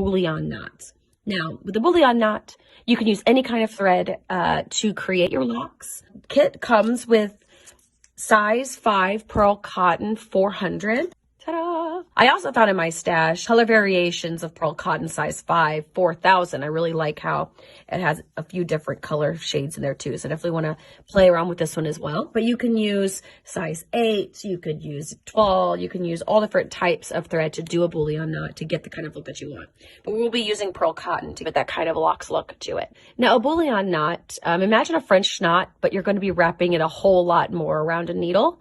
bullion knots. Now, with the bullion knot, you can use any kind of thread to create your locks. Kit comes with size 5 pearl cotton 400. Ta-da! I also found in my stash color variations of pearl cotton size 5 4000. I really like how it has a few different color shades in there too. So I definitely want to play around with this one as well. But you can use size 8, you could use 12, you can use all different types of thread to do a bullion knot to get the kind of look that you want. But we'll be using pearl cotton to get that kind of Locs look to it. Now a bullion knot, imagine a French knot, but you're going to be wrapping it a whole lot more around a needle.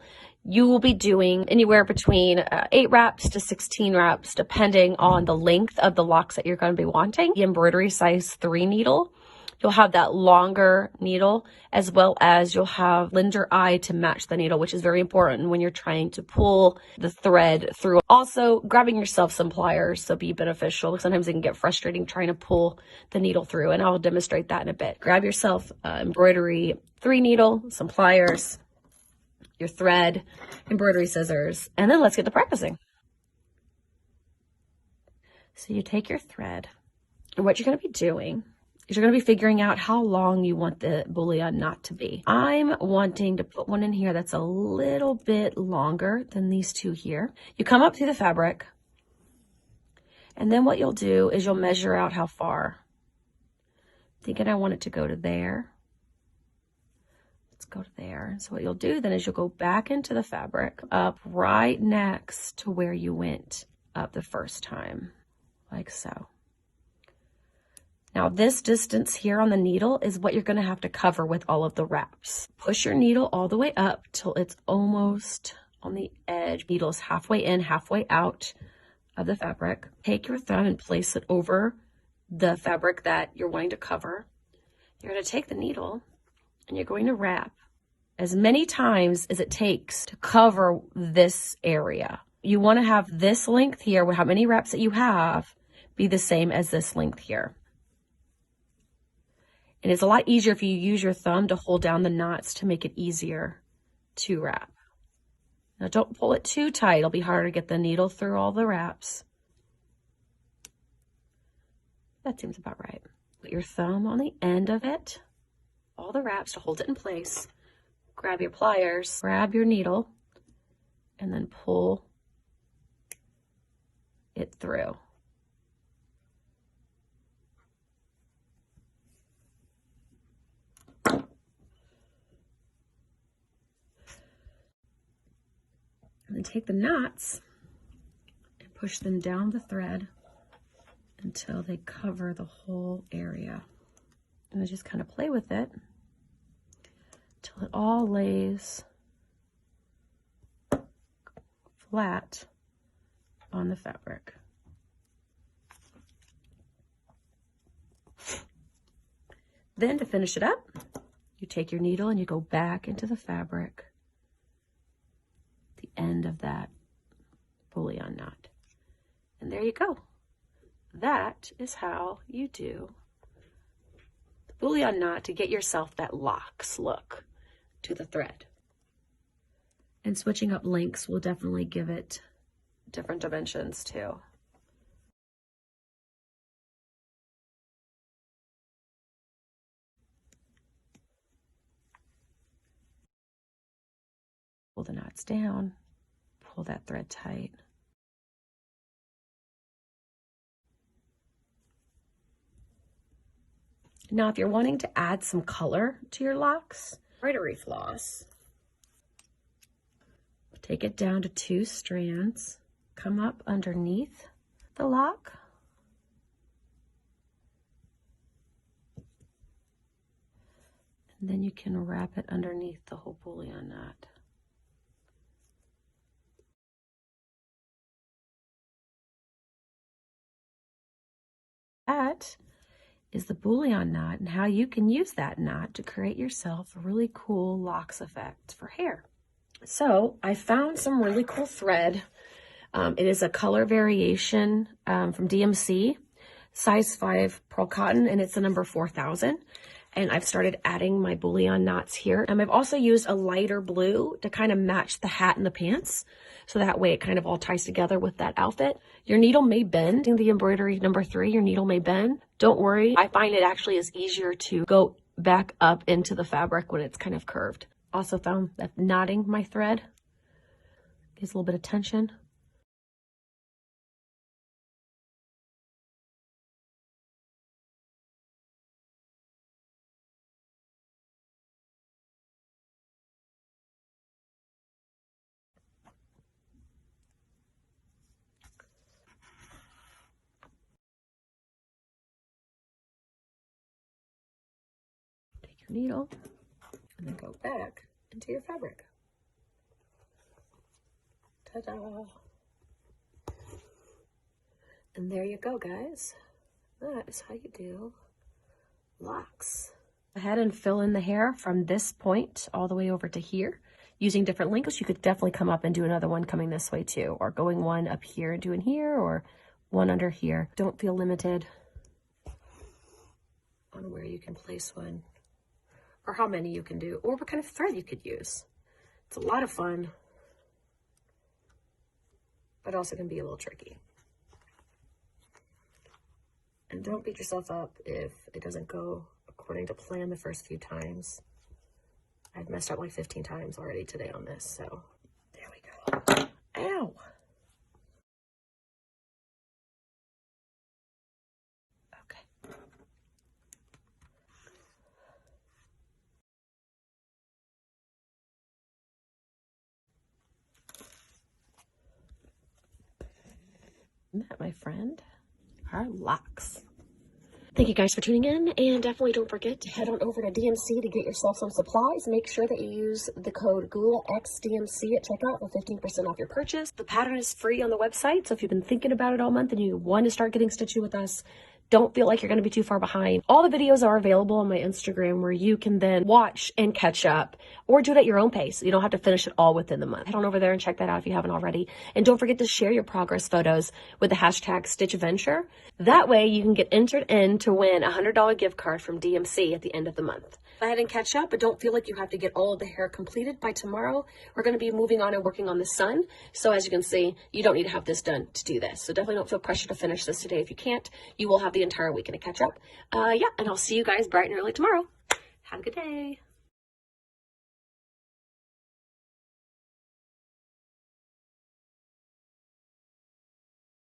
You will be doing anywhere between 8 wraps to 16 wraps, depending on the length of the locks that you're going to be wanting. The embroidery size 3 needle, you'll have that longer needle, as well as you'll have lender eye to match the needle, which is very important when you're trying to pull the thread through. Also, grabbing yourself some pliers will be beneficial. Sometimes it can get frustrating trying to pull the needle through, and I'll demonstrate that in a bit. Grab yourself embroidery 3 needle, some pliers, your thread, embroidery scissors, and then let's get to practicing. So you take your thread, and what you're going to be doing is you're going to be figuring out how long you want the bullion knot to be. I'm wanting to put one in here that's a little bit longer than these two here. You come up through the fabric, and then what you'll do is you'll measure out how far. Thinking I want it to go to there. Go to there. So what you'll do then is you'll go back into the fabric up right next to where you went up the first time, like so. Now this distance here on the needle is what you're going to have to cover with all of the wraps. Push your needle all the way up till it's almost on the edge. Needle is halfway in, halfway out of the fabric. Take your thread and place it over the fabric that you're wanting to cover. You're going to take the needle and you're going to wrap as many times as it takes to cover this area. You want to have this length here, how many wraps that you have, be the same as this length here. And it's a lot easier if you use your thumb to hold down the knots to make it easier to wrap. Now don't pull it too tight. It'll be harder to get the needle through all the wraps. That seems about right. Put your thumb on the end of it, all the wraps to hold it in place. Grab your pliers, grab your needle, and then pull it through. And then take the knots and push them down the thread until they cover the whole area. And then just kind of play with it till it all lays flat on the fabric. Then to finish it up, you take your needle and you go back into the fabric, the end of that bullion knot. And there you go. That is how you do the bullion knot to get yourself that Locs look to the thread. And switching up lengths will definitely give it different dimensions too. Pull the knots down, pull that thread tight. Now, if you're wanting to add some color to your Locs, embroidery floss, take it down to 2 strands, come up underneath the lock, and then you can wrap it underneath the whole bullion knot. That is the bullion knot and how you can use that knot to create yourself a really cool Locs effect for hair. So I found some really cool thread. It is a color variation from DMC, size 5 pearl cotton, and it's the number 4000. and I've started adding my bullion knots here. I've also used a lighter blue to kind of match the hat and the pants. So that way it kind of all ties together with that outfit. Your needle may bend. In the embroidery number 3, your needle may bend. Don't worry. I find it actually is easier to go back up into the fabric when it's kind of curved. Also found that knotting my thread gives a little bit of tension. Take your needle and then go back into your fabric. Ta-da! And there you go, guys. That is how you do locks. Go ahead and fill in the hair from this point all the way over to here. Using different lengths, you could definitely come up and do another one coming this way too, or going one up here and doing here, or one under here. Don't feel limited on where you can place one, or how many you can do, or what kind of thread you could use. It's a lot of fun, but also can be a little tricky. And don't beat yourself up if it doesn't go according to plan the first few times. I've messed up like 15 times already today on this, so there we go. Ow! Okay. That, my friend, are locks. Thank you guys for tuning in, and definitely don't forget to head on over to DMC to get yourself some supplies. Make sure that you use the code GULAXDMC at checkout for 15% off your purchase. The pattern is free on the website, so if you've been thinking about it all month and you want to start getting stitchy with us, don't feel like you're going to be too far behind. All the videos are available on my Instagram where you can then watch and catch up, or do it at your own pace. You don't have to finish it all within the month. Head on over there and check that out if you haven't already. And don't forget to share your progress photos with the hashtag StitchAdventure. That way you can get entered in to win a $100 gift card from DMC at the end of the month. Go ahead and catch up, but don't feel like you have to get all of the hair completed by tomorrow. We're going to be moving on and working on the sun. So as you can see, you don't need to have this done to do this. So definitely don't feel pressure to finish this today. If you can't, you will have the entire weekend to catch up. Yeah, and I'll see you guys bright and early tomorrow. Have a good day.